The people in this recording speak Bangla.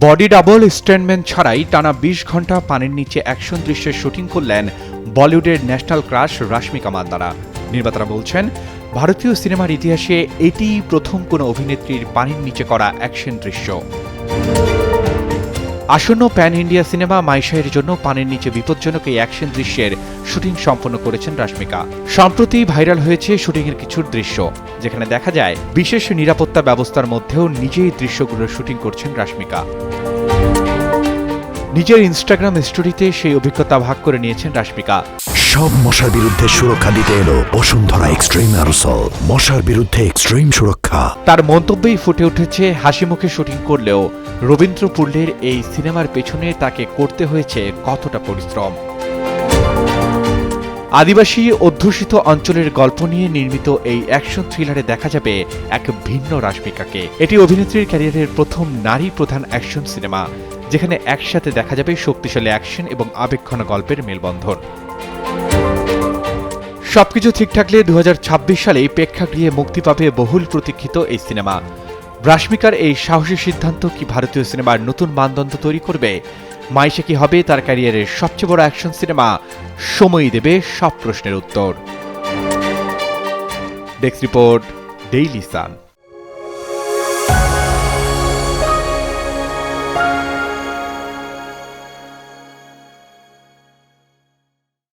বডি ডাবল স্ট্যান্ডম্যান ছাড়াই টানা ২০ ঘন্টা পানির নিচে অ্যাকশন দৃশ্যের শুটিং করলেন বলিউডের ন্যাশনাল ক্রাশ রাশমিকা মান্দানা। নির্মাতারা বলছেন, ভারতীয় সিনেমার ইতিহাসে এটিই প্রথম কোনো অভিনেত্রীর পানির নিচে করা অ্যাকশন দৃশ্য। আসন্ন প্যান ইন্ডিয়া সিনেমা মাইশাইয়ের জন্য পানির নিচে বিপজ্জনক এই অ্যাকশন দৃশ্যের শুটিং সম্পন্ন করেছেন রাশমিকা। সম্প্রতি ভাইরাল হয়েছে শুটিংয়ের কিছু দৃশ্য, যেখানে দেখা যায় বিশেষ নিরাপত্তা ব্যবস্থার মধ্যেও নিজেই দৃশ্যগুলোর শুটিং করছেন রাশমিকা। নিজের ইনস্টাগ্রাম স্টোরিতে সেই অভিজ্ঞতা ভাগ করে নিয়েছেন রাশমিকা। সব মশার বিরুদ্ধে সুরক্ষা দিতে এলো বসুন্ধরা এক্সট্রিম অ্যারোসল, মশার বিরুদ্ধে এক্সট্রিম সুরক্ষা। তার মন্তব্যেই ফুটে উঠেছে হাসি মুখে শুটিং করলেও রবীন্দ্রপুরের এই সিনেমার পেছনে তাকে করতে হয়েছে কতটা পরিশ্রম। আদিবাসী অধ্যুষিত অঞ্চলের গল্প নিয়ে নির্মিত এই অ্যাকশন থ্রিলারে দেখা যাবে এক ভিন্ন রাশমিকাকে। এটি অভিনেত্রীর ক্যারিয়ারের প্রথম নারী প্রধান অ্যাকশন সিনেমা, যেখানে একসাথে দেখা যাবে শক্তিশালী অ্যাকশন এবং আবেগঘন গল্পের মেলবন্ধন। সবকিছু ঠিক থাকলে 2026 সালেই প্রেক্ষাগৃহে মুক্তি পাবে বহুল প্রতীক্ষিত এই সিনেমা। রাশমিকার এই সাহসী সিদ্ধান্ত কি ভারতীয় সিনেমার নতুন মানদণ্ড তৈরি করবে? মাইশা কি হবে তার ক্যারিয়ারের সবচেয়ে বড় অ্যাকশন সিনেমা? সময়ই দেবে সব প্রশ্নের উত্তর। Desk report, Daily Sun.